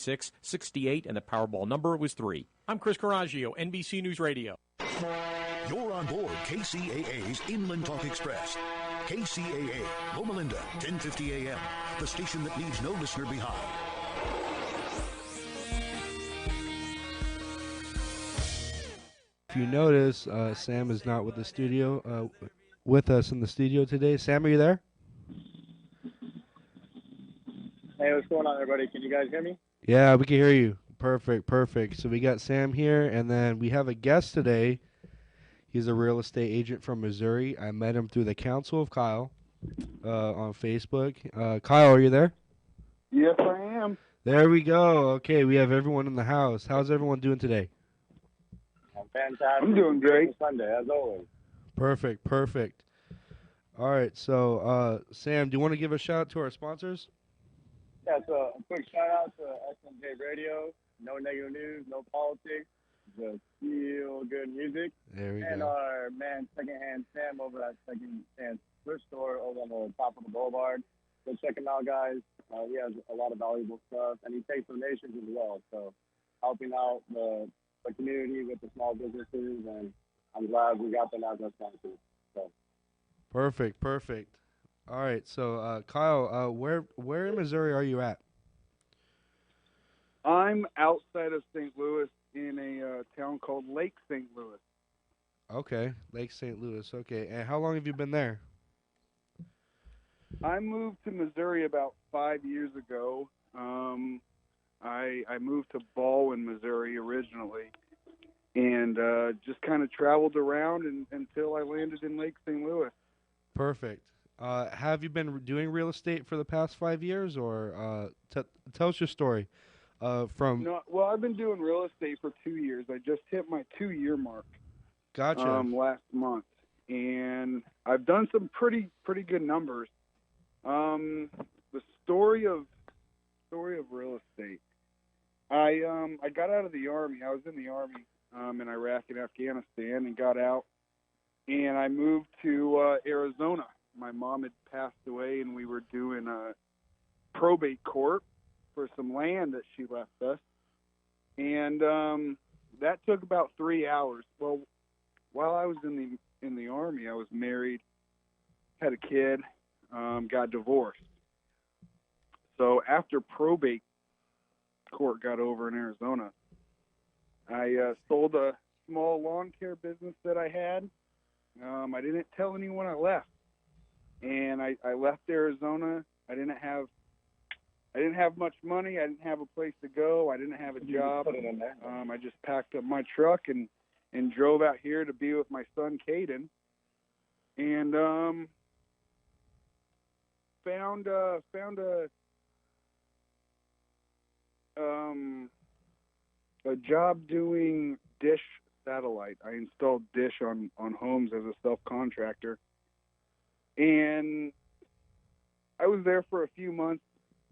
668, and the Powerball number was 3. I'm Chris Coraggio, NBC News Radio. You're on board KCAA's Inland Talk Express. KCAA, Loma Linda, 1050 AM, the station that leaves no listener behind. If you notice, Sam is not with with us in the studio today. Sam, are you there? Hey, what's going on, everybody? Can you guys hear me? Yeah, we can hear you. Perfect. So we got Sam here, and then we have a guest today. He's a real estate agent from Missouri. I met him through the Council of Kyle on Facebook. Kyle, are you there? Yes, I am. There we go. Okay, we have everyone in the house. How's everyone doing today? I'm fantastic. I'm doing great. Sunday, as always. Perfect. All right, so Sam, do you want to give a shout out to our sponsors? Yeah, so a quick shout out to SMJ Radio. No negative news, no politics, just feel good music. There we and go. our man, Secondhand Sam, over at Secondhand Thrift Store over on the top of the boulevard. Go check him out, guys. He has a lot of valuable stuff, and he takes donations as well. So helping out the community with the small businesses, and I'm glad we got them as our sponsors. So. Perfect. All right, so Kyle, where in Missouri are you at? I'm outside of St. Louis in a town called Lake St. Louis. Okay, Lake St. Louis. Okay, and how long have you been there? I moved to Missouri about 5 years ago. I moved to Baldwin, Missouri originally, and just kind of traveled around until I landed in Lake St. Louis. Perfect. Have you been doing real estate for the past 5 years, or tell us your story? No, well, I've been doing real estate for 2 years. I just hit my 2-year mark. Gotcha. Last month, and I've done some pretty good numbers. The story of real estate. I got out of the Army. I was in the Army in Iraq and Afghanistan, and got out, and I moved to Arizona. My mom had passed away, and we were doing a probate court for some land that she left us, and that took about 3 hours. Well, while I was in the Army, I was married, had a kid, got divorced. So after probate court got over in Arizona, I sold a small lawn care business that I had. I didn't tell anyone I left. And I left Arizona. I didn't have much money. I didn't have a place to go. I didn't have a job. I just packed up my truck and drove out here to be with my son, Caden. And found a job doing dish satellite. I installed dish on homes as a self-contractor. And I was there for a few months.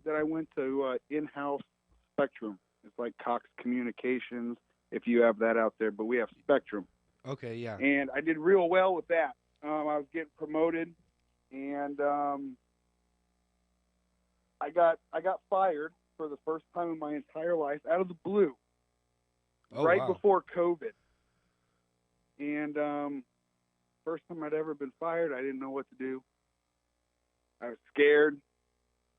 Then I went to in-house Spectrum. It's like Cox Communications, if you have that out there, but we have Spectrum. Okay, yeah. And I did real well with that. I was getting promoted, and I got fired for the first time in my entire life out of the blue, before COVID. And first time I'd ever been fired. I didn't know what to do. I was scared,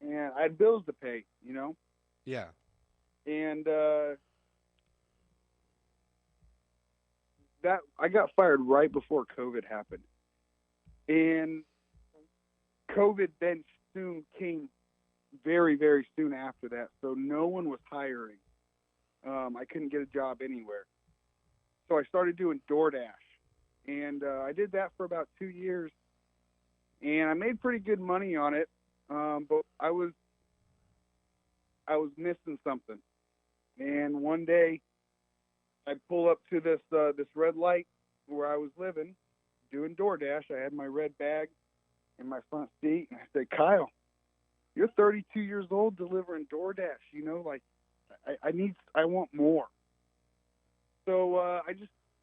and I had bills to pay, you know? Yeah. And that I got fired right before COVID happened. And COVID then soon came very, very soon after that. So no one was hiring. I couldn't get a job anywhere. So I started doing DoorDash. And I did that for about 2 years. And I made pretty good money on it. But I was missing something. And one day I pull up to this red light where I was living, doing DoorDash. I had my red bag in my front seat, and I said, "Kyle, you're 32 years old delivering DoorDash. You know, like I want more." So I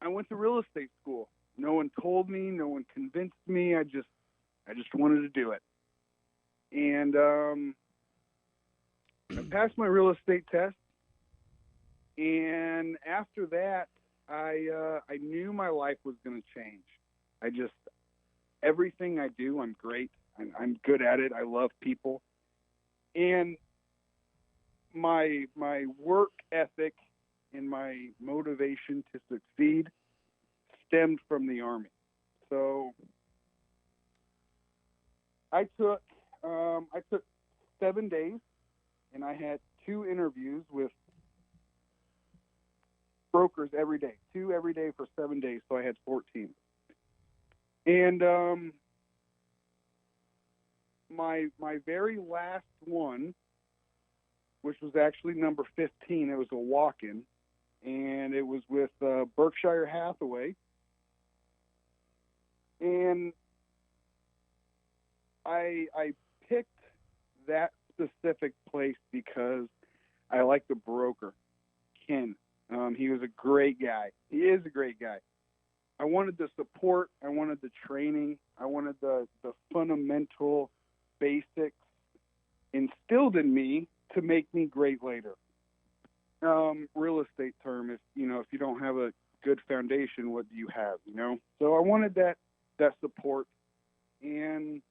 went to real estate school. No one told me, no one convinced me. I just wanted to do it. And I passed my real estate test, And after that, I knew my life was going to change. I just, everything I do, I'm great. I'm good at it. I love people. And my work ethic and my motivation to succeed stemmed from the Army. So I took 7 days, and I had 2 interviews with brokers every day, 2 every day for 7 days. So I had 14. And my very last one, which was actually number 15, it was a walk-in, and it was with Berkshire Hathaway. And I picked that specific place because I like the broker, Ken. He was a great guy. He is a great guy. I wanted the support. I wanted the training. I wanted the fundamental basics instilled in me to make me great later. Real estate term, if you don't have a good foundation, what do you have? So I wanted that support, and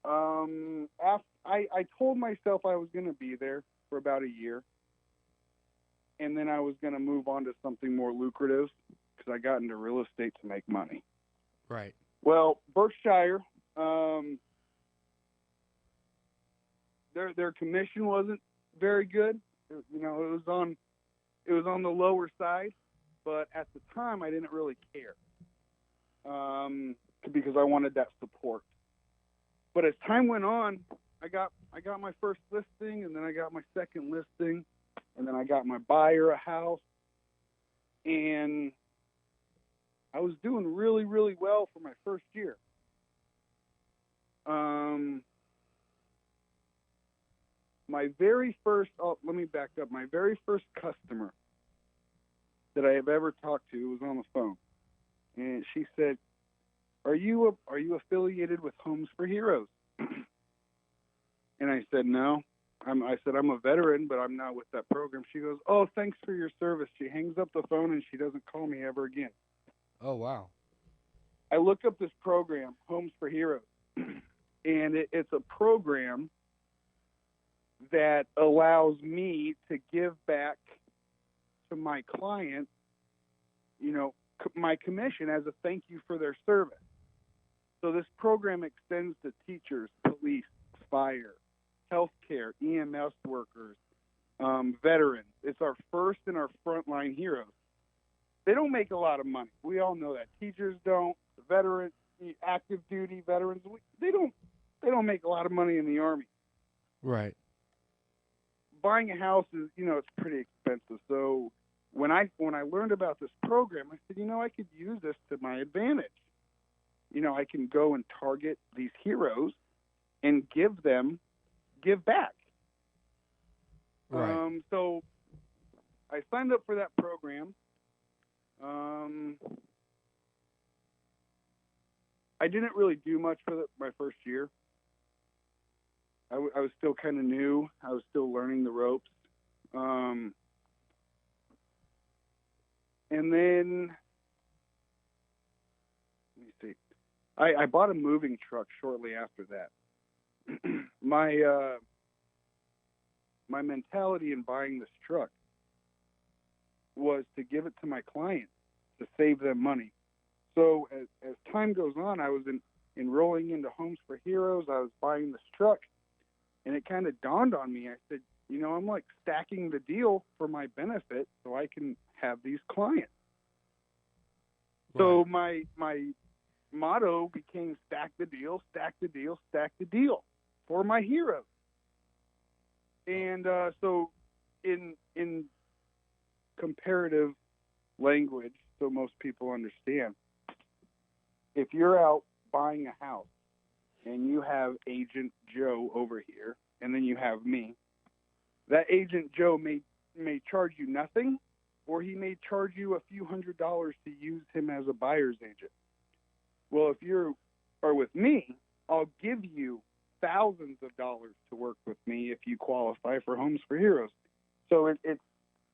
I told myself I was going to be there for about a year, and then I was going to move on to something more lucrative because I got into real estate to make money. Right. Well, Berkshire, their commission wasn't very good. It was on the lower side, but at the time I didn't really care because I wanted that support. But as time went on, I got my first listing, and then I got my second listing, and then I got my buyer a house, and I was doing really, really well for my first year. Let me back up. My very first customer that I have ever talked to was on the phone, and she said, "Are you affiliated with Homes for Heroes?" And I said, "No." I said, "I'm a veteran, but I'm not with that program." She goes, "Oh, thanks for your service." She hangs up the phone and she doesn't call me ever again. Oh, wow. I look up this program, Homes for Heroes, and it's a program that allows me to give back to my clients, my commission as a thank you for their service. So this program extends to teachers, police, fire, healthcare, EMS workers, veterans. It's our first and our frontline heroes. They don't make a lot of money. We all know that. Teachers don't. Veterans, active duty veterans, they don't make a lot of money in the Army. Right. Buying a house is, it's pretty expensive. So when I learned about this program, I said, I could use this to my advantage. I can go and target these heroes and give back. Right. So I signed up for that program. I didn't really do much for my first year. I was still kind of new. I was still learning the ropes. And then, let me see. I bought a moving truck shortly after that. My mentality in buying this truck was to give it to my clients to save them money. So as time goes on, I was enrolling into Homes for Heroes. I was buying this truck, and it kind of dawned on me. I said, I'm like stacking the deal for my benefit so I can have these clients. Right. So my motto became stack the deal, stack the deal, stack the deal for my heroes. And so in comparative language, so most people understand, if you're out buying a house and you have Agent Joe over here, and then you have me, that Agent Joe may charge you nothing, or he may charge you a few $100s to use him as a buyer's agent. Well, if you are with me, I'll give you thousands of dollars to work with me if you qualify for Homes for Heroes. So it's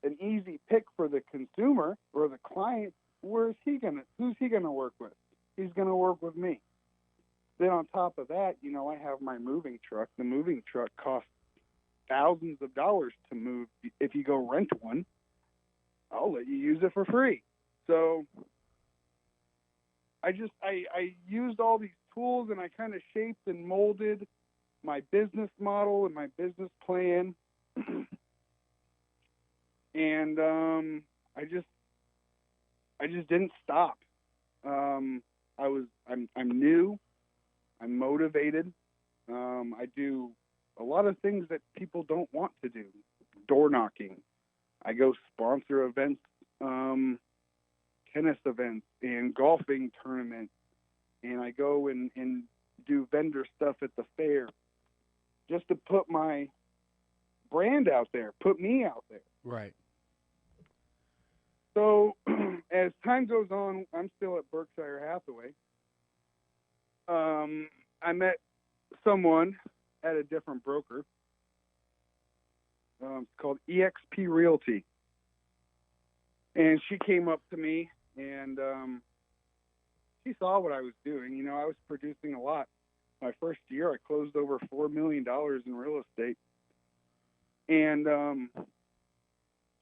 an easy pick for the consumer or the client. Who's he gonna work with? He's gonna work with me. Then on top of that, I have my moving truck. The moving truck costs thousands of dollars to move. If you go rent one, I'll let you use it for free. So I used all these tools, and I kind of shaped and molded my business model and my business plan. And I just didn't stop. I'm new. I'm motivated. I do a lot of things that people don't want to do. Door knocking. I go sponsor events, tennis events and golfing tournaments, and I go and do vendor stuff at the fair just to put my brand out there, put me out there. Right. So as time goes on, I'm still at Berkshire Hathaway. I met someone at a different broker. It's called EXP Realty. And she came up to me, and she saw what I was doing. I was producing a lot. My first year, I closed over $4 million in real estate. And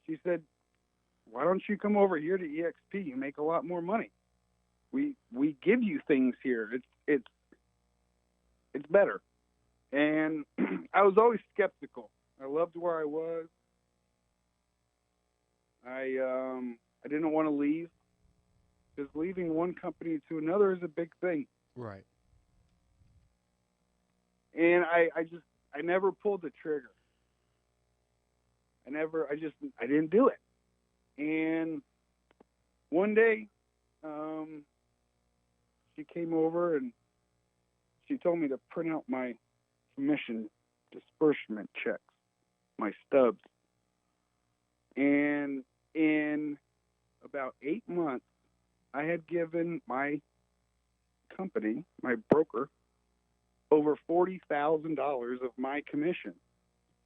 she said, why don't you come over here to EXP? You make a lot more money. We give you things here. It's better. And I was always skeptical. I loved where I was. I didn't want to leave, because leaving one company to another is a big thing. Right. And I never pulled the trigger. I didn't do it. And one day, she came over and she told me to print out my commission disbursement checks, my stubs. And in about 8 months, I had given my company, my broker, over $40,000 of my commission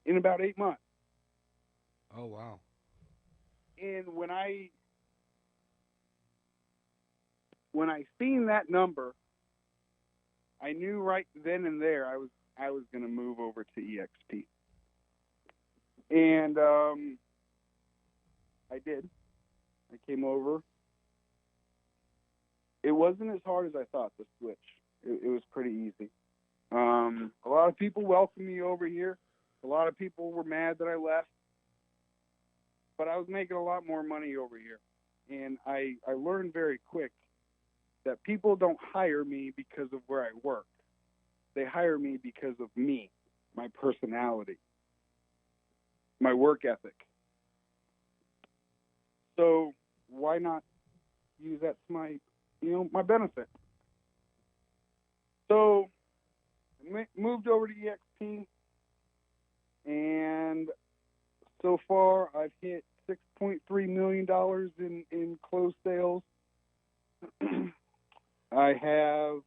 in about 8 months. Oh, wow. And when I seen that number, I knew right then and there I was going to move over to EXP. And I did. I came over. It wasn't as hard as I thought to switch. It was pretty easy. A lot of people welcomed me over here. A lot of people were mad that I left. But I was making a lot more money over here. And I learned very quick that people don't hire me because of where I work. They hire me because of me, my personality, my work ethic. So why not use that to my benefit? So I moved over to EXP, and so far I've hit $6.3 million in closed sales. I have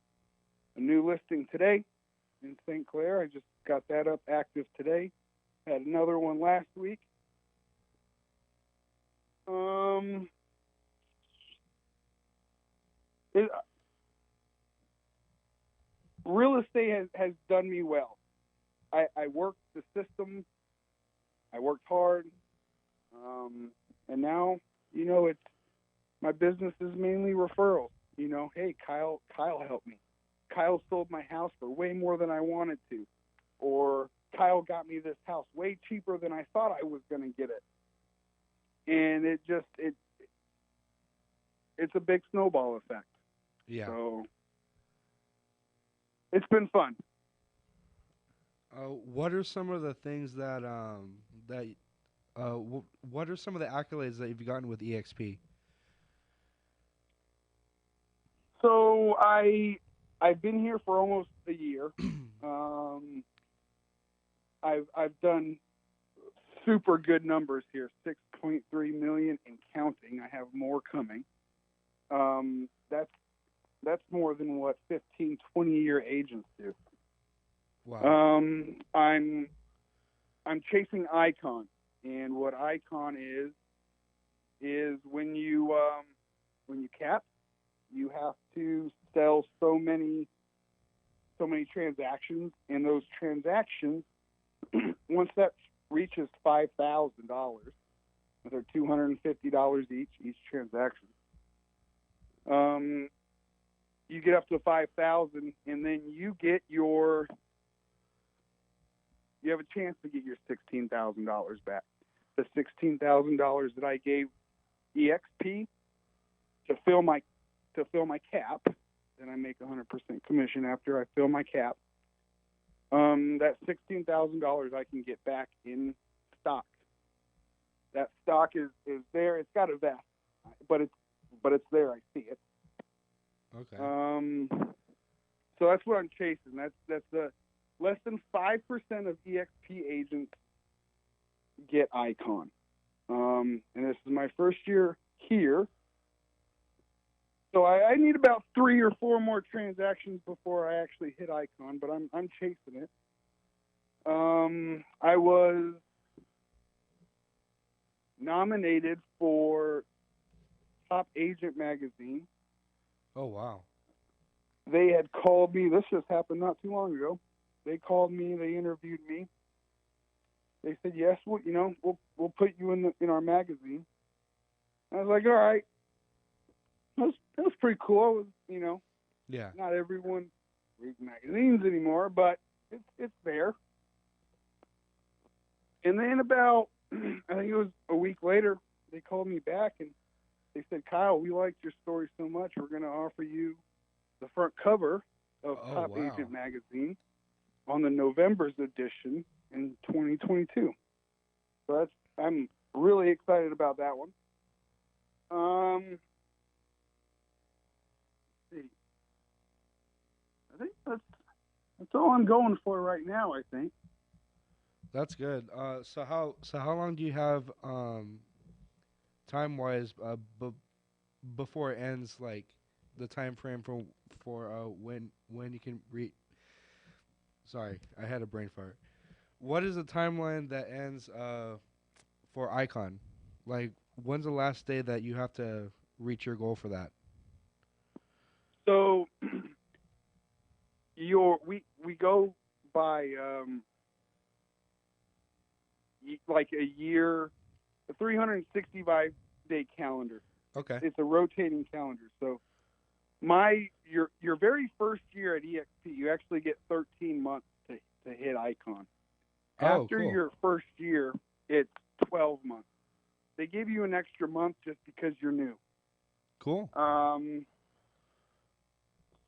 a new listing today in St. Clair. I just got that up active today. Had another one last week. Real estate has done me well. I worked the system. I worked hard. And now, it's my business is mainly referrals. Hey, Kyle helped me. Kyle sold my house for way more than I wanted to. Or Kyle got me this house way cheaper than I thought I was going to get it. And it's a big snowball effect. Yeah. So it's been fun. What are some of the things what are some of the accolades that you've gotten with EXP? So I've been here for almost a year. I've done super good numbers here, 6.3 million and counting. I have more coming. That's more than what 15, 20-year agents do. Wow. I'm chasing icons. And what icon is when you cap, you have to sell so many transactions, and those transactions, once that reaches $5,000, they're $250 each transaction. You get up to 5,000, and then you have a chance to get your $16,000 back. The $16,000 that I gave EXP to fill my cap, then I make 100% commission after I fill my cap. That $16,000 I can get back in stock. That stock is there. It's got a vest, but it's there. I see it. Okay. So that's what I'm chasing. That's the less than 5% of EXP agents get icon. And this is my first year here. So I need about 3 or 4 more transactions before I actually hit icon, but I'm chasing it. I was nominated for Top Agent magazine. Oh, wow. They had called me. This just happened not too long ago. They called me. They interviewed me. They said, "Yes, we'll put you in our magazine." I was like, "All right." That was pretty cool. I was, Yeah. not everyone reads magazines anymore, but it's there. And then about, I think it was a week later, they called me back and they said, "Kyle, we liked your story so much, we're going to offer you the front cover of Top wow. Agent magazine on the November's edition in 2022. So I'm really excited about that one. Let's see. I think that's all I'm going for right now, I think. That's good. So how long do you have time wise before it ends, like the time frame for when you can read? Sorry, I had a brain fart. What is the timeline that ends for Icon? Like, when's the last day that you have to reach your goal for that? So we go by like a 365-day calendar. Okay. It's a rotating calendar. So your very first year at EXP, you actually get 13 months to hit Icon. After cool. your first year, it's 12 months. They give you an extra month just because you're new. Cool.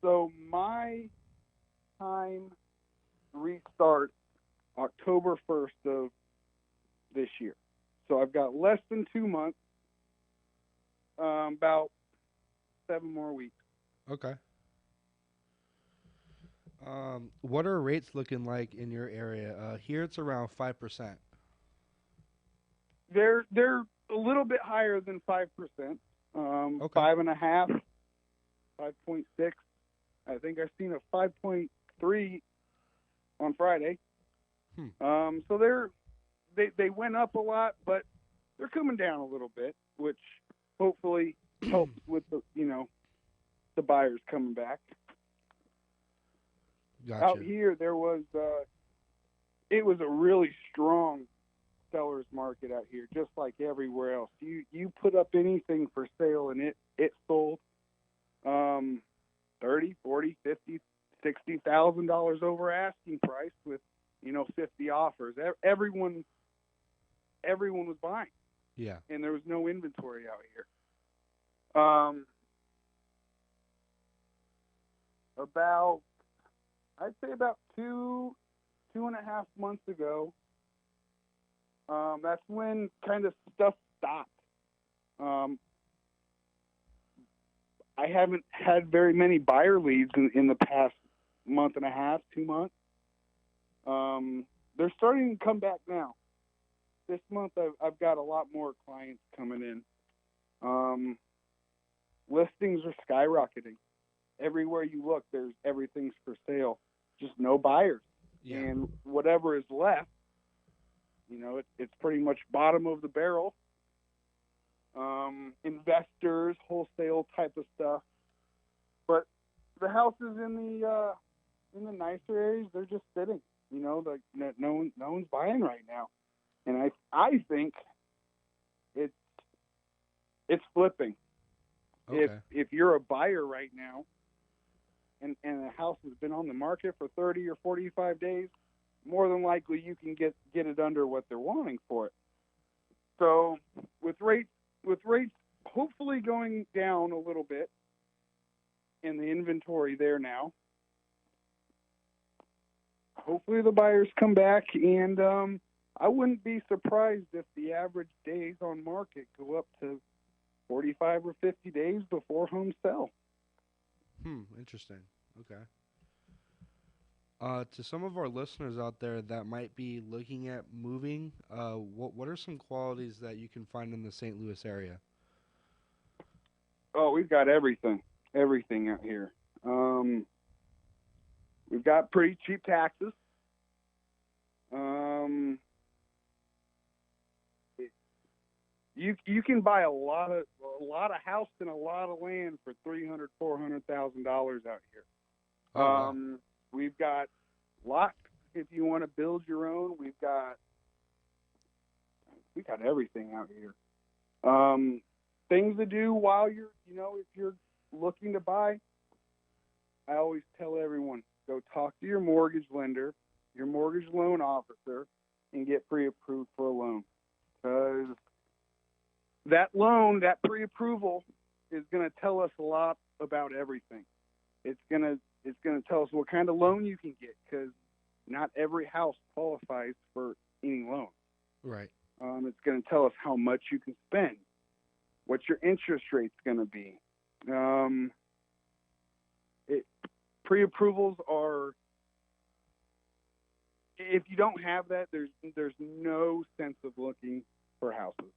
So my time restarts October 1st of this year. So I've got less than 2 months, about 7 more weeks. Okay. What are rates looking like in your area? Here it's around 5%. They're a little bit higher than 5%. Okay. 5.5, 5.6. I think I've seen a 5.3 on Friday. So they went up a lot, but they're coming down a little bit, which hopefully helps with the buyers coming back. Gotcha. Out here, it was a really strong seller's market out here, just like everywhere else. You put up anything for sale and it sold. 30, 40, 50, $60,000 over asking price with 50 offers. Everyone was buying. Yeah. And there was no inventory out here. I'd say about 2.5 months ago, that's when kind of stuff stopped. I haven't had very many buyer leads in the past month and a half, 2 months. They're starting to come back now. This month I've got a lot more clients coming in. Listings are skyrocketing. Everywhere you look, everything's for sale. Just no buyers. Yeah. And whatever is left, It's pretty much bottom of the barrel. Investors, wholesale type of stuff. But the houses in the nicer areas, they're just sitting. Like no one's buying right now, and I think it's flipping. Okay. If you're a buyer right now, and the house has been on the market for 30 or 45 days, more than likely you can get it under what they're wanting for it. So with rates hopefully going down a little bit, and the inventory there now, hopefully the buyers come back, and I wouldn't be surprised if the average days on market go up to 45 or 50 days before homes sell. Interesting. Okay. To some of our listeners out there that might be looking at moving, what are some qualities that you can find in the St. Louis area? Oh, we've got everything out here. We've got pretty cheap taxes. You can buy a lot of house and a lot of land for $300,000-$400,000 out here. Wow. We've got lots if you want to build your own. We got everything out here. Things to do while you're, if you're looking to buy, I always tell everyone, go talk to your mortgage lender, your mortgage loan officer, and get pre-approved for a loan. Because that loan, that pre-approval, is going to tell us a lot about everything. It's going to tell us what kind of loan you can get, because not every house qualifies for any loan. Right. It's going to tell us how much you can spend, what your interest rate's going to be. Pre-approvals are, if you don't have that, there's no sense of looking for houses.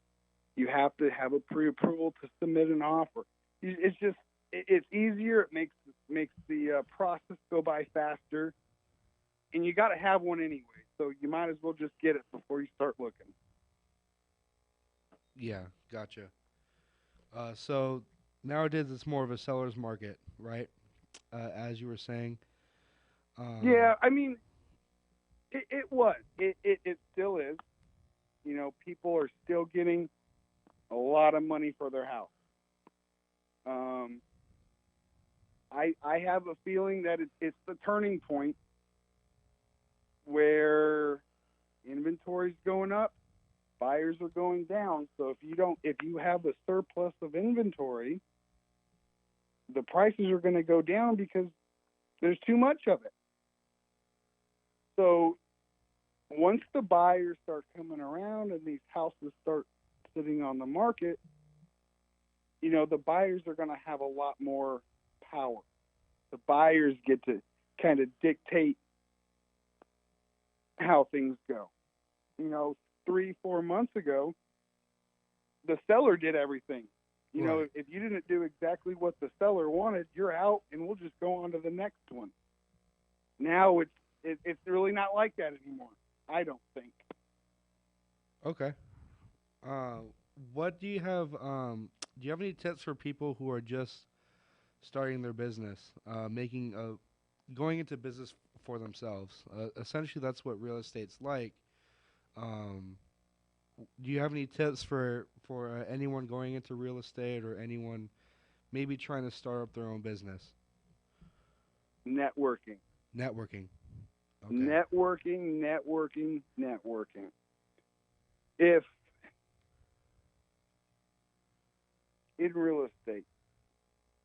You have to have a pre-approval to submit an offer. It's easier. It makes the process go by faster, and you got to have one anyway. So you might as well just get it before you start looking. Yeah, gotcha. So nowadays it's more of a seller's market, right? As you were saying. Yeah, I mean, it was. It still is. People are still getting a lot of money for their house. I have a feeling that it's the turning point where inventory's going up, buyers are going down. So if you have a surplus of inventory, the prices are going to go down because there's too much of it. So once the buyers start coming around and these houses start sitting on the market, the buyers are going to have a lot more power. The buyers get to kind of dictate how things go. 3-4 months ago, the seller did everything. Right. If you didn't do exactly what the seller wanted, you're out, and we'll just go on to the next one. Now it's really not like that anymore, I don't think. Okay. What do you have? Do you have any tips for people who are just starting their business, going into business for themselves? Essentially, that's what real estate's like. Do you have any tips for anyone going into real estate, or anyone maybe trying to start up their own business? Networking. Okay. Networking. If in real estate,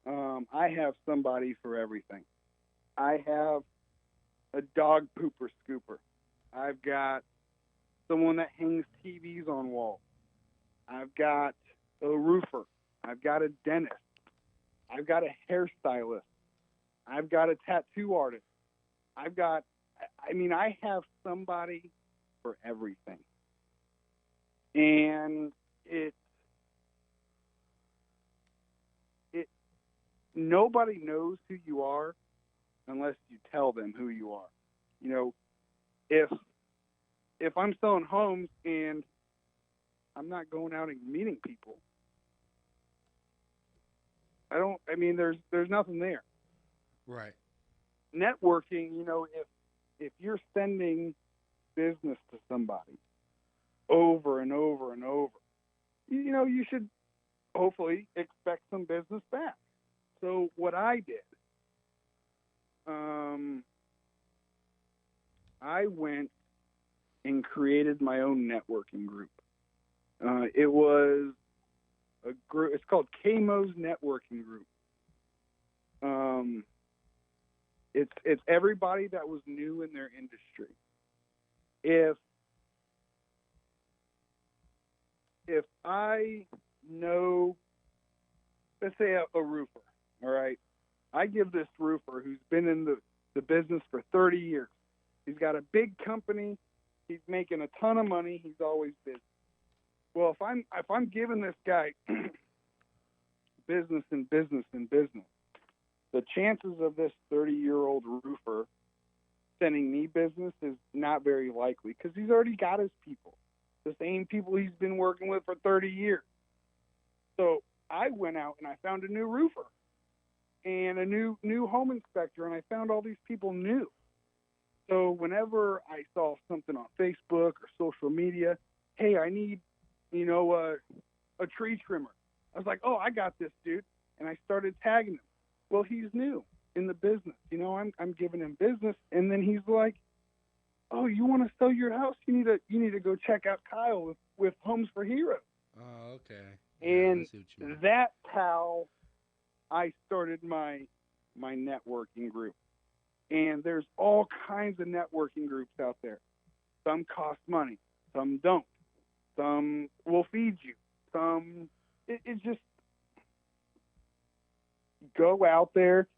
I have somebody for everything. I have a dog pooper scooper. I've got someone that hangs TVs on walls. I've got a roofer. I've got a dentist. I've got a hairstylist. I've got a tattoo artist. I have somebody for everything. And nobody knows who you are unless you tell them who you are. If if I'm selling homes and I'm not going out and meeting people, there's nothing there. Right. Networking, if you're sending business to somebody over and over and over, you should hopefully expect some business back. So what I did, I went and created my own networking group. It was a group. It's called KMO's Networking Group. It's everybody that was new in their industry. If I know, let's say a roofer, all right, I give this roofer who's been in the business for 30 years. He's got a big company. He's making a ton of money. He's always busy. Well, if I'm giving this guy business, the chances of this 30-year-old roofer sending me business is not very likely because he's already got his people, the same people he's been working with for 30 years. So I went out and I found a new roofer and a new home inspector, and I found all these people new. So whenever I saw something on Facebook or social media, hey, I need, a tree trimmer. I was like, oh, I got this dude. And I started tagging him. Well, he's new in the business. I'm giving him business. And then he's like, oh, you want to sell your house? You need to go check out Kyle with Homes for Heroes. Oh, okay. And that's how I started my networking group. And there's all kinds of networking groups out there. Some cost money, some don't. Some will feed you. Some, it's just go out there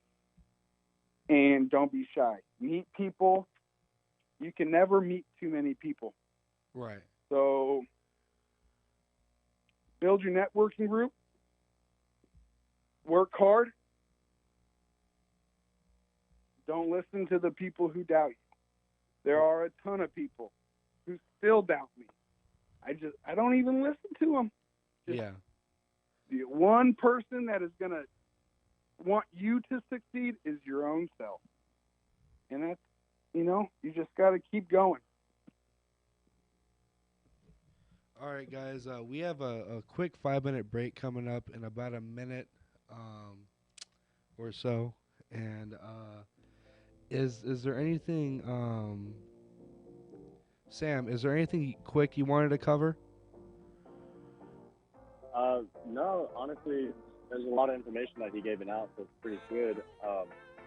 and don't be shy. Meet people. You can never meet too many people. Right. So build your networking group. Work hard. Don't listen to the people who doubt you. There are a ton of people who still doubt me. I don't even listen to them. Yeah. The one person that is going to want you to succeed is your own self. And that's, you just got to keep going. All right, guys. We have a quick 5-minute break coming up in about a minute or so. And is there anything, Sam, is there anything quick you wanted to cover? No, honestly, there's a lot of information that he gave out, so it's pretty good.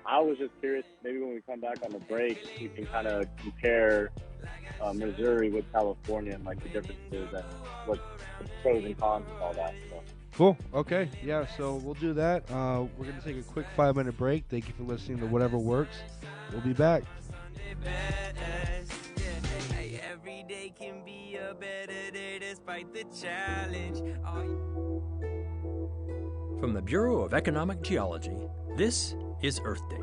I was just curious, maybe when we come back on the break, we can kind of compare Missouri with California and like the differences and what the pros and cons and all that. So. Cool. Okay. Yeah, so we'll do that. We're going to take a quick 5-minute break. Thank you for listening to Whatever Works. We'll be back. Every day can be a better day despite the challenge. From the Bureau of Economic Geology, this is Earth Date.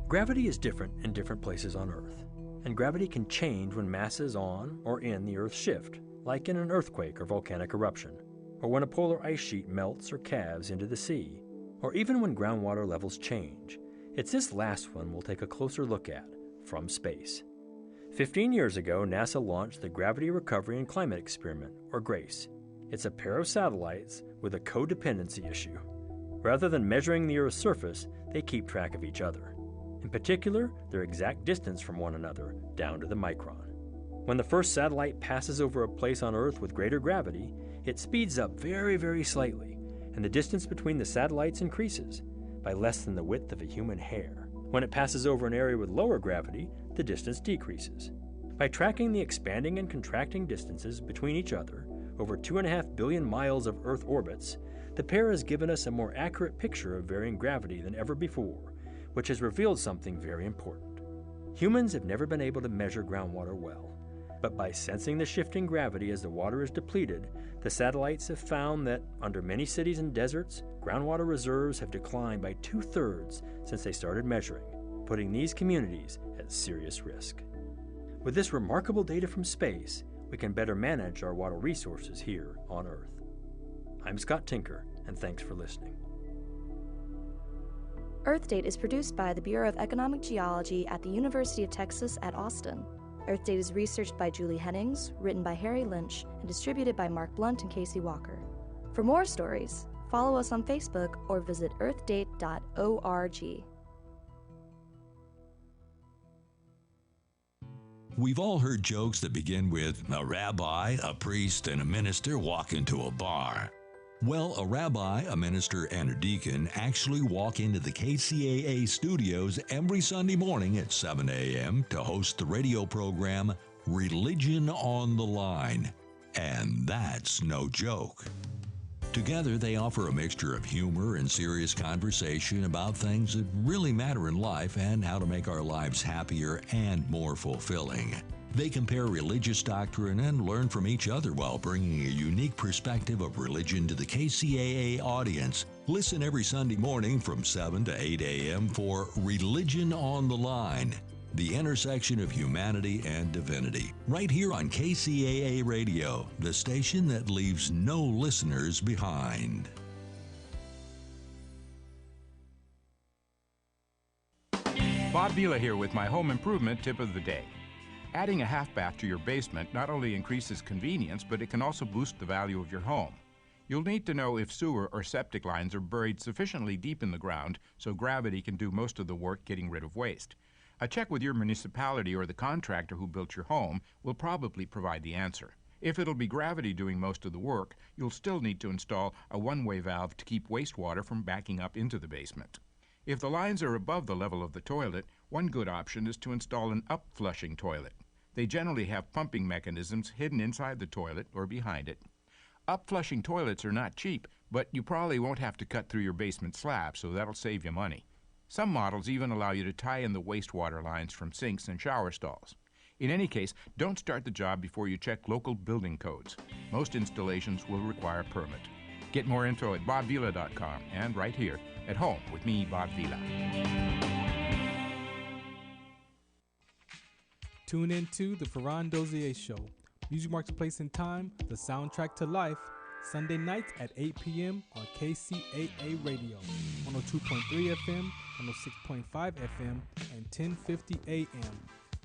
Gravity is different in different places on Earth, and gravity can change when masses on or in the Earth shift, like in an earthquake or volcanic eruption, or when a polar ice sheet melts or calves into the sea, or even when groundwater levels change. It's this last one we'll take a closer look at from space. 15 years ago, NASA launched the Gravity Recovery and Climate Experiment, or GRACE. It's a pair of satellites with a codependency issue. Rather than measuring the Earth's surface, they keep track of each other. In particular, their exact distance from one another, down to the micron. When the first satellite passes over a place on Earth with greater gravity, it speeds up very, very slightly, and the distance between the satellites increases by less than the width of a human hair. When it passes over an area with lower gravity, the distance decreases. By tracking the expanding and contracting distances between each other over 2.5 billion miles of Earth orbits, the pair has given us a more accurate picture of varying gravity than ever before, which has revealed something very important. Humans have never been able to measure groundwater well. But by sensing the shifting gravity as the water is depleted, the satellites have found that under many cities and deserts, groundwater reserves have declined by 2/3 since they started measuring, putting these communities at serious risk. With this remarkable data from space, we can better manage our water resources here on Earth. I'm Scott Tinker, and thanks for listening. Earth Date is produced by the Bureau of Economic Geology at the University of Texas at Austin. Earth Date is researched by Julie Hennings, written by Harry Lynch, and distributed by Mark Blunt and Casey Walker. For more stories, follow us on Facebook or visit earthdate.org. We've all heard jokes that begin with a rabbi, a priest, and a minister walk into a bar. Well, a rabbi, a minister, and a deacon actually walk into the KCAA studios every Sunday morning at 7 a.m. to host the radio program Religion on the Line. And that's no joke. Together, they offer a mixture of humor and serious conversation about things that really matter in life and how to make our lives happier and more fulfilling. They compare religious doctrine and learn from each other while bringing a unique perspective of religion to the KCAA audience. Listen every Sunday morning from 7 to 8 a.m. for Religion on the Line, the intersection of humanity and divinity, right here on KCAA Radio, the station that leaves no listeners behind. Bob Vila here with my home improvement tip of the day. Adding a half bath to your basement not only increases convenience, but it can also boost the value of your home. You'll need to know if sewer or septic lines are buried sufficiently deep in the ground so gravity can do most of the work getting rid of waste. A check with your municipality or the contractor who built your home will probably provide the answer. If it'll be gravity doing most of the work, you'll still need to install a one-way valve to keep wastewater from backing up into the basement. If the lines are above the level of the toilet, one good option is to install an up-flushing toilet. They generally have pumping mechanisms hidden inside the toilet or behind it. Up-flushing toilets are not cheap, but you probably won't have to cut through your basement slab, so that'll save you money. Some models even allow you to tie in the wastewater lines from sinks and shower stalls. In any case, don't start the job before you check local building codes. Most installations will require a permit. Get more info at bobvila.com and right here at home with me, Bob Vila. Tune in to The Ferran Dozier Show. Music marks place and time, the soundtrack to life. Sunday nights at 8 p.m. on KCAA Radio, 102.3 FM, 106.5 FM, and 1050 AM.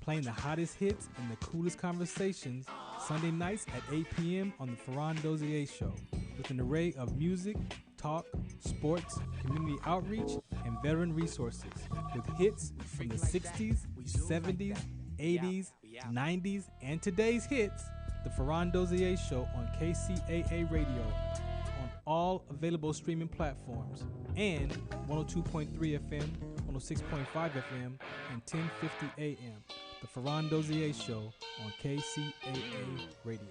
Playing the hottest hits and the coolest conversations, Sunday nights at 8 p.m. on The Ferran Dozier Show, with an array of music, talk, sports, community outreach, and veteran resources, with hits from the 60s, 70s, 80s, 90s, and today's hits. The Ferran Dozier Show on KCAA Radio, on all available streaming platforms, and 102.3 FM, 106.5 FM, and 1050 AM. The Ferran Dozier Show on KCAA Radio.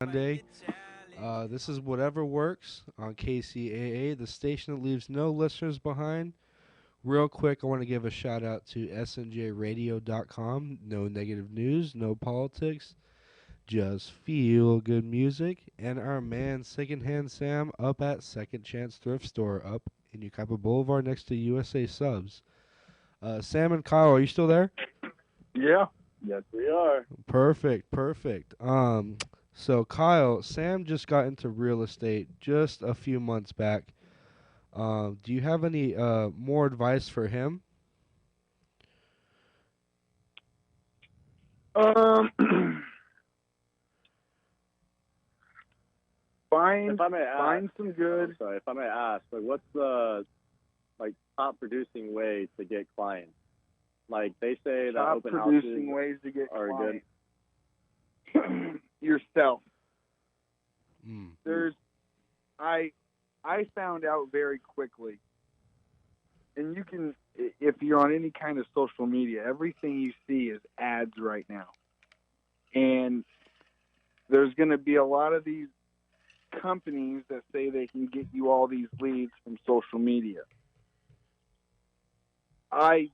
Sunday. This is Whatever Works on KCAA, the station that leaves no listeners behind. Real quick, I want to give a shout out to snjradio.com. No negative news, no politics, just feel good music. And our man, Secondhand Sam, up at Second Chance Thrift Store up in Yucaipa Boulevard next to USA Subs. Sam and Kyle, are you still there? Yeah. Yes, we are. Perfect. So, Kyle, Sam just got into real estate just a few months back. Do you have any more advice for him? Find some good. Sorry, if I may ask, like, what's the top producing way to get clients? Like, they say that Top open producing houses ways to get are clients. Yourself. I found out very quickly, and you can, if you're on any kind of social media, everything you see is ads right now. And there's going to be a lot of these companies that say they can get you all these leads from social media. I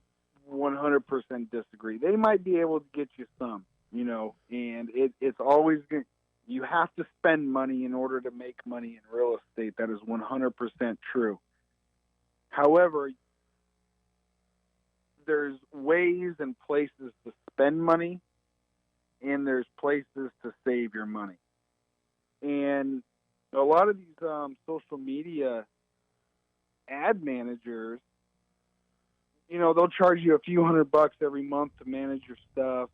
100% disagree. They might be able to get you some, and it's always good. You have to spend money in order to make money in real estate. That is 100% true. However, there's ways and places to spend money, and there's places to save your money. And a lot of these social media ad managers, they'll charge you a few $100 every month to manage your stuff.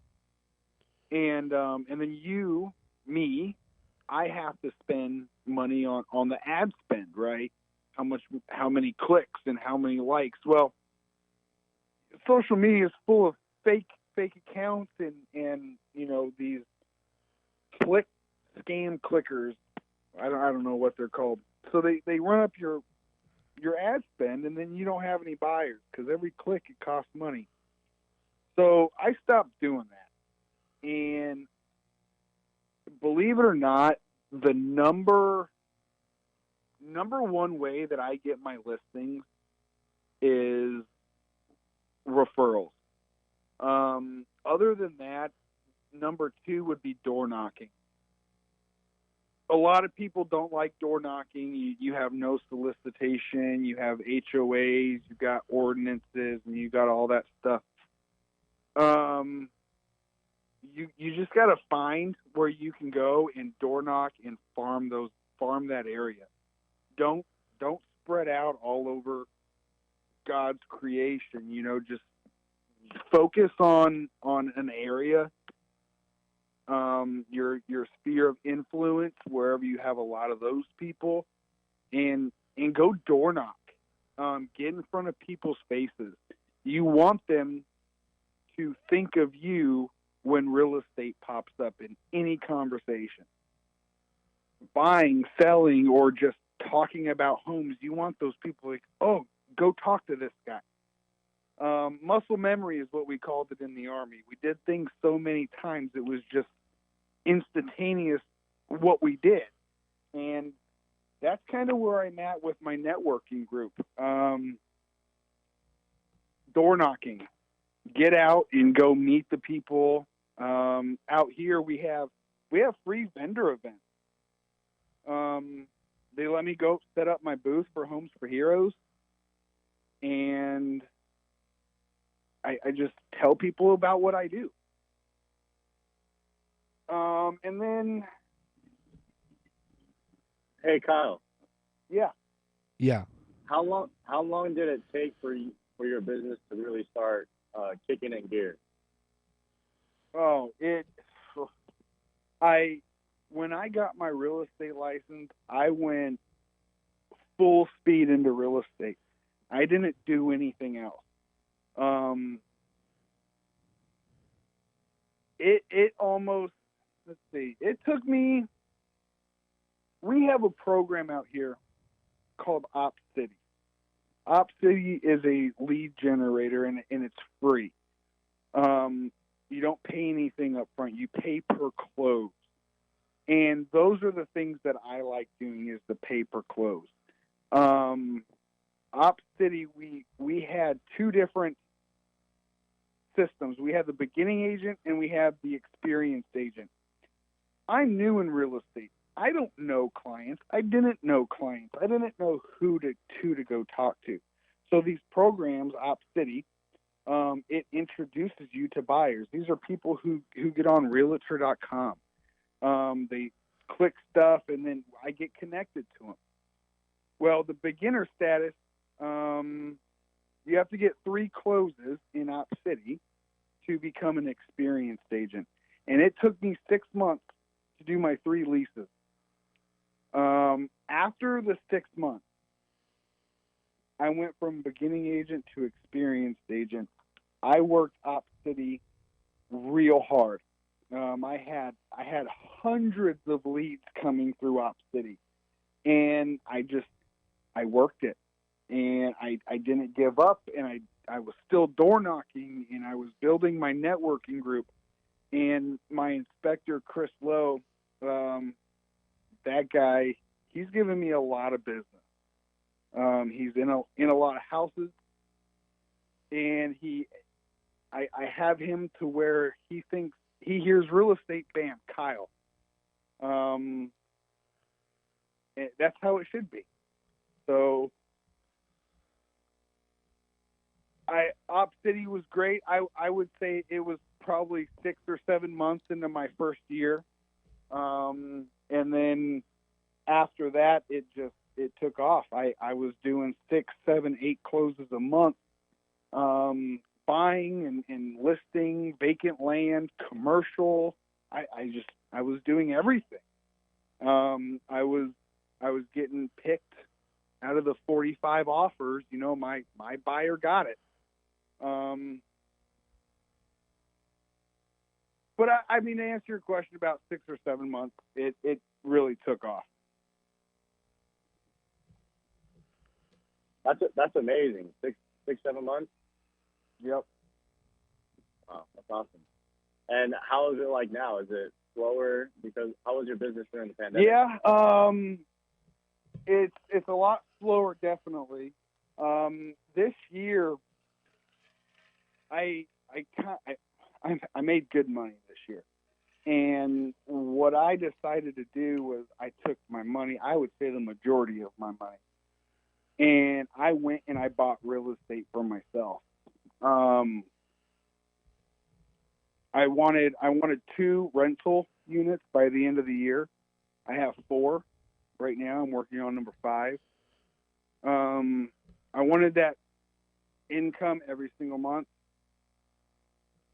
And then I have to spend money on the ad spend, right? How many clicks and how many likes. Well, social media is full of fake accounts and these scam clickers. I don't know what they're called. So they run up your ad spend, and then you don't have any buyers because every click, it costs money. So I stopped doing that. And believe it or not, the number one way that I get my listings is referrals. Other than that, number 2 would be door knocking. A lot of people don't like door knocking. You have no solicitation, you have HOAs, you've got ordinances, and you got all that stuff. You just got to find where you can go and door knock and farm that area. Don't spread out all over God's creation. Just focus on an area, your sphere of influence, wherever you have a lot of those people, and go door knock. Get in front of people's faces. You want them to think of you when real estate pops up in any conversation. Buying, selling, or just talking about homes, you want those people like, oh, go talk to this guy. Muscle memory is what we called it in the Army. We did things so many times, it was just instantaneous what we did. And that's kind of where I'm at with my networking group. Door knocking. Get out and go meet the people. Out here we have free vendor events. They let me go set up my booth for Homes for Heroes, and I just tell people about what I do. And then, hey Kyle. Yeah. Yeah. How long did it take for your business to really start kicking in gear? When I got my real estate license, I went full speed into real estate. I didn't do anything else. It almost, let's see, it took me, we have a program out here called Op City. Op City is a lead generator, and it's free. You don't pay anything up front. You pay per close. And those are the things that I like doing, is the pay per close. Op City, we had 2 different systems. We had the beginning agent and we had the experienced agent. I'm new in real estate. I don't know clients. I didn't know clients. I didn't know who to go talk to. So these programs, Op City, it introduces you to buyers. These are people who get on Realtor.com. They click stuff, and then I get connected to them. Well, the beginner status, you have to get 3 closes in Op City to become an experienced agent. And it took me 6 months to do my 3 leases. After the 6 months, I went from beginning agent to experienced agent. I worked Op City real hard. I had hundreds of leads coming through Op City, and I worked it, and I didn't give up, and I was still door knocking, and I was building my networking group. And my inspector, Chris Lowe, that guy, he's given me a lot of business. He's in a lot of houses, and I have him to where he thinks he hears real estate, bam, Kyle. That's how it should be. So Op City was great. I would say it was probably 6 or 7 months into my first year. And then after that, it took off. I was doing 6, 7, 8 closes a month, buying and listing vacant land, commercial. I was doing everything. I was getting picked out of the 45 offers. My buyer got it. But I mean, to answer your question about 6 or 7 months, it really took off. That's amazing. 6, 7 months. Yep. Wow, that's awesome. And how is it like now? Is it slower? Because how was your business during the pandemic? Yeah, it's a lot slower, definitely. This year, I made good money this year, and what I decided to do was I took my money. I would say the majority of my money, and I went and I bought real estate for myself. I wanted 2 rental units by the end of the year. I have 4 right now. I'm working on number 5. I wanted that income every single month.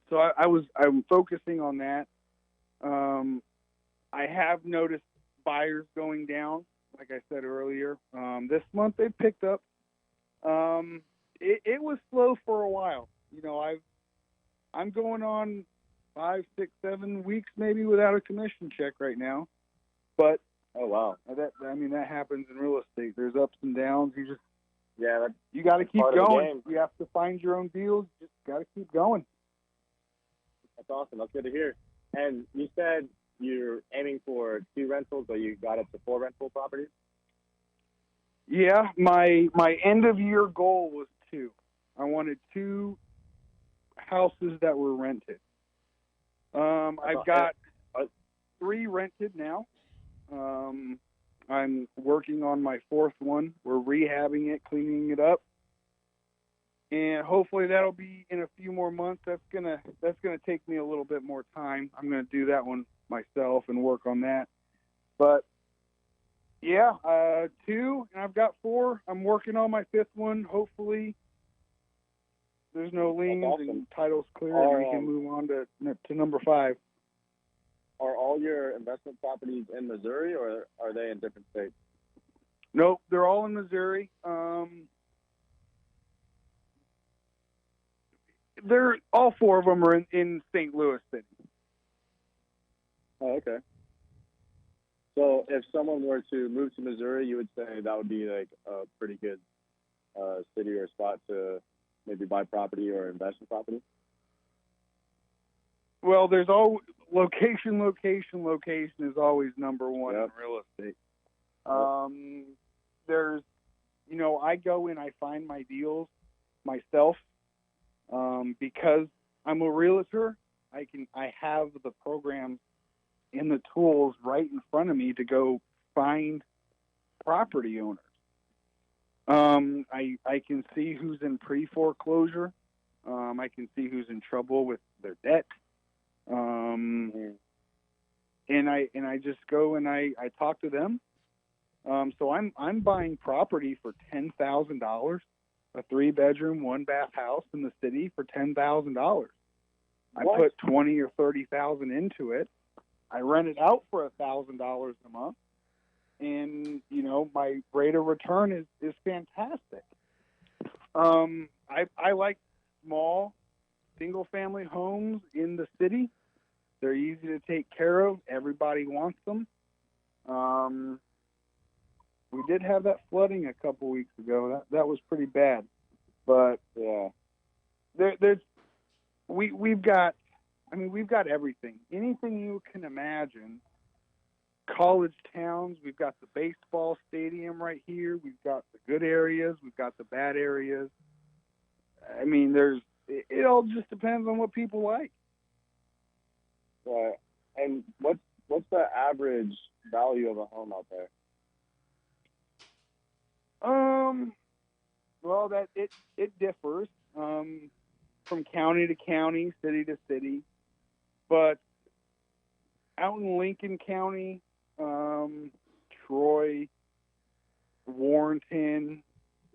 So I'm focusing on that. I have noticed buyers going down, like I said earlier. This month they picked up. It was slow for a while. I'm going on 5, 6, 7 weeks maybe without a commission check right now. But oh wow, that happens in real estate. There's ups and downs. You got to keep going. You have to find your own deals. You just got to keep going. That's awesome. That's good to hear. And you said you're aiming for 2 rentals, but you got up to 4 rental properties? Yeah, my end of year goal was 2. I wanted 2 houses that were rented. I've got 3 rented now. I'm working on my 4th one. We're rehabbing it, cleaning it up. And hopefully that'll be in a few more months. That's gonna take me a little bit more time. I'm gonna do that one myself and work on that. But yeah, 2, and I've got 4. I'm working on my 5th one. Hopefully there's no liens and title's clear, and we can move on to number 5. Are all your investment properties in Missouri, or are they in different states? Nope, they're all in Missouri. They're all 4 of them are in St. Louis City. Oh, okay. So if someone were to move to Missouri, you would say that would be like a pretty good city or spot to maybe buy property or invest in property? Well, there's always location is always number one in real estate. There's, I go in, I find my deals myself. Because I'm a realtor, I have the programs and the tools right in front of me to go find property owners. I can see who's in pre-foreclosure. I can see who's in trouble with their debt. And I just go and I talk to them. So I'm buying property for $10,000. A 3-bedroom, 1-bath house in the city for $10,000. I put $20,000 or $30,000 into it. I rent it out for $1,000 a month, and my rate of return is fantastic. I like small, single-family homes in the city. They're easy to take care of. Everybody wants them. We did have that flooding a couple weeks ago. That was pretty bad, but yeah, we've got everything. Anything you can imagine, college towns. We've got the baseball stadium right here. We've got the good areas. We've got the bad areas. I mean, it all just depends on what people like. Right. And what's the average value of a home out there? Well, it differs from county to county, city to city, but out in Lincoln County, Troy, Warrenton,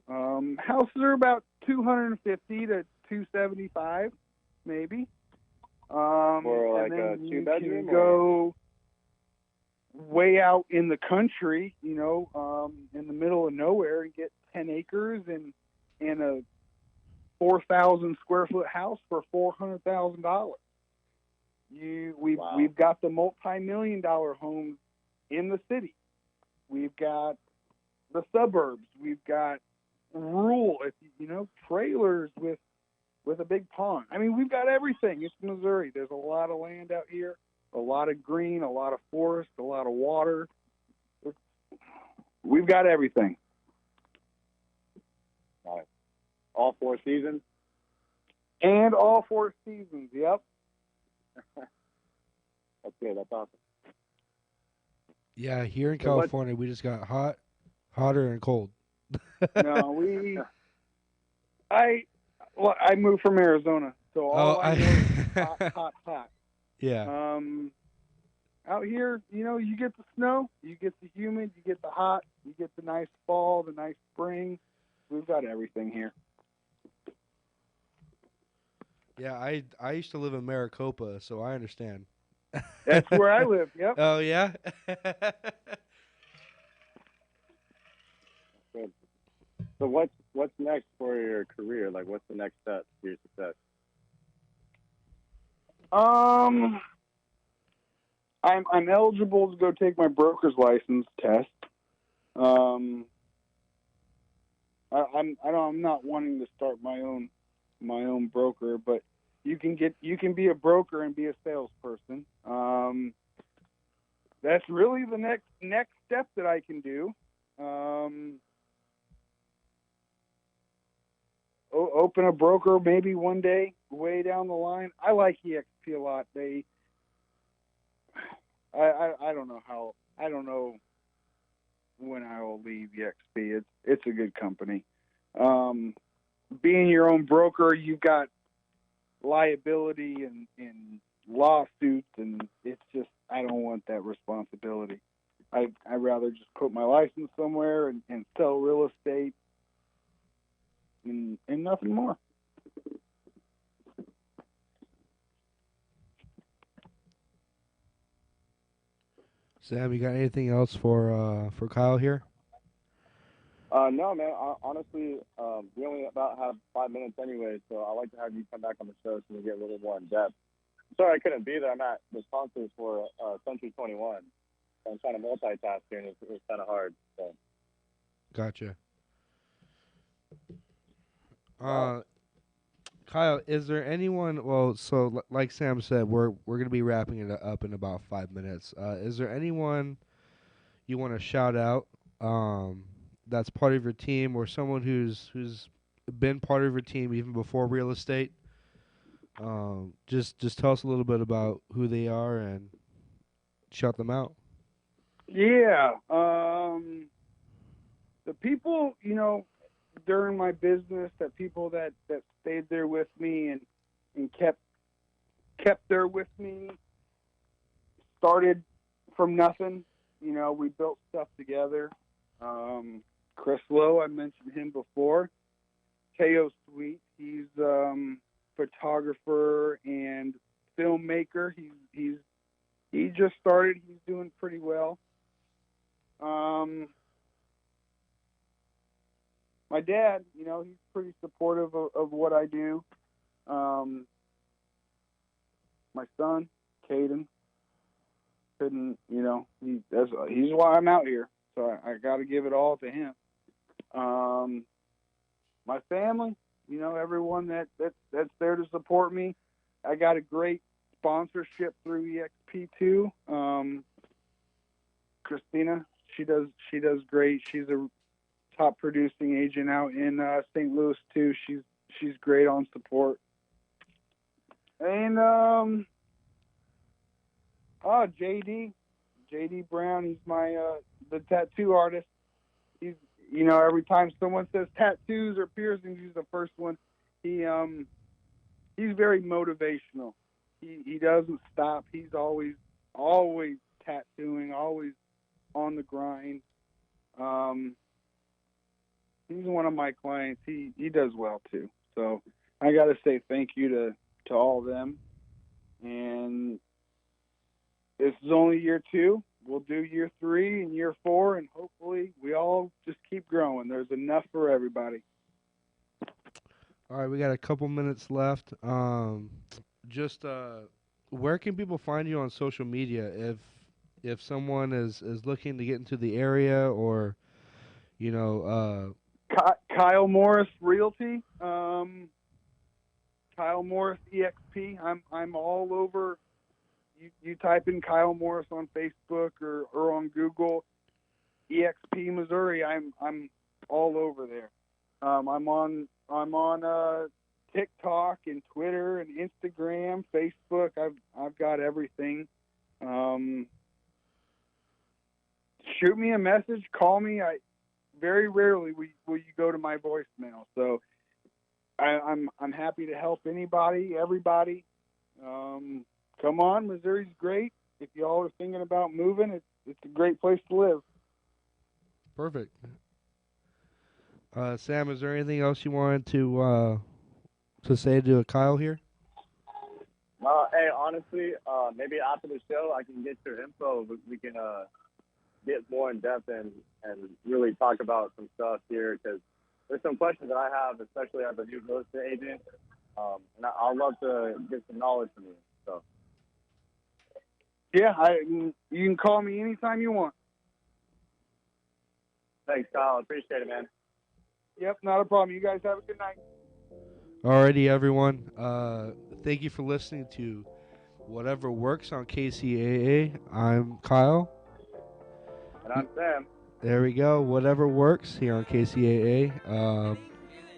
houses are about 250 to 275, maybe. For like and then a two-bedroom? You can go way out in the country, in the middle of nowhere, and get 10 acres and a 4,000 square foot house for $400,000. We've got the multi-million-dollar homes in the city. We've got the suburbs. We've got rural, trailers with a big pond. I mean, we've got everything. It's Missouri. There's a lot of land out here, a lot of green, a lot of forest, a lot of water. We've got everything. All 4 seasons? And all 4 seasons, yep. That's good. That's awesome. Yeah, here in California, we just got hotter and cold. No, I moved from Arizona, so all I know is hot. Yeah. Out here, you get the snow, you get the humid, you get the hot, you get the nice fall, the nice spring. We've got everything here. Yeah, I used to live in Maricopa, so I understand. That's where I live. Yep. Oh yeah. Good. So what's next for your career? Like, what's the next step to your success? I'm eligible to go take my broker's license test. I'm not wanting to start my own broker, but you can be a broker and be a salesperson. That's really the next step that I can do. Open a broker maybe one day, way down the line. I like EXP a lot. I don't know when I will leave EXP. It's a good company. Being your own broker, you've got liability and lawsuits, and it's just, I don't want that responsibility. I'd rather just put my license somewhere and sell real estate and nothing more. Sam, you got anything else for Kyle here? No, man. Honestly, we only about have 5 minutes anyway, so I'd like to have you come back on the show so we get a little more in depth. Sorry I couldn't be there. I'm at the sponsors for Century 21. So I'm trying to multitask here, and it's kind of hard. So. Gotcha. Kyle, is there anyone? Well, so like Sam said, we're gonna be wrapping it up in about 5 minutes. Is there anyone you want to shout out? That's part of your team, or someone who's been part of your team even before real estate. Just tell us a little bit about who they are and shout them out. Yeah. The people, during my business, that people that stayed there with me and kept there with me, started from nothing. We built stuff together. Chris Lowe, I mentioned him before. Teo Sweet, he's photographer and filmmaker. He just started. He's doing pretty well. My dad, he's pretty supportive of what I do. My son, Caden, he's why I'm out here. So I got to give it all to him. My family, everyone that's there to support me. I got a great sponsorship through EXP2. Christina. She does great. She's a top producing agent out in St. Louis too. She's great on support. And JD Brown, he's my the tattoo artist. He's, you know, every time someone says tattoos or piercings, he's the first one. He's very motivational. He doesn't stop. He's always tattooing, always on the grind. He's one of my clients. He does well too. So I got to say thank you to all of them. And this is only year 2. We'll do year 3 and year 4, and hopefully we all just keep growing. There's enough for everybody. All right, we got a couple minutes left. Just where can people find you on social media if someone is looking to get into the area, or you know, Kyle Morris Realty, Kyle Morris EXP. I'm all over. You type in Kyle Morris on Facebook or on Google, EXP Missouri. I'm all over there. I'm on TikTok and Twitter and Instagram, Facebook. I've got everything. Shoot me a message, call me. Very rarely will you go to my voicemail. So I'm happy to help anybody, everybody. Come on, Missouri's great. If y'all are thinking about moving, it's a great place to live. Perfect. Sam, is there anything else you wanted to say to Kyle here? Hey, honestly, maybe after the show, I can get your info. We can get more in depth and really talk about some stuff here, because there's some questions that I have, especially as a new real estate agent, and I'd love to get some knowledge from you. So. Yeah, you can call me anytime you want. Thanks, Kyle. Appreciate it, man. Yep, not a problem. You guys have a good night. Alrighty, everyone. Thank you for listening to Whatever Works on KCAA. I'm Kyle. And I'm Sam. There we go. Whatever Works here on KCAA.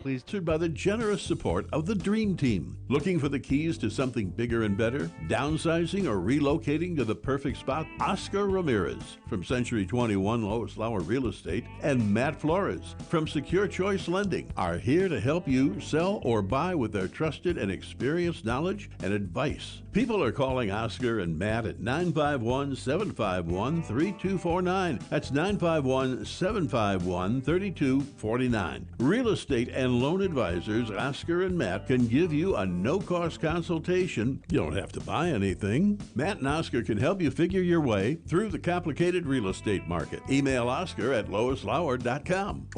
Please. Sponsored by the generous support of the Dream Team. Looking for the keys to something bigger and better? Downsizing or relocating to the perfect spot? Oscar Ramirez from Century 21 Lois Lauer Real Estate and Matt Flores from Secure Choice Lending are here to help you sell or buy with their trusted and experienced knowledge and advice. People are calling Oscar and Matt at 951-751-3249. That's 951-751-3249. Real estate and loan advisors Oscar and Matt can give you a no-cost consultation. You don't have to buy anything. Matt and Oscar can help you figure your way through the complicated real estate market. Email Oscar at loislauer.com.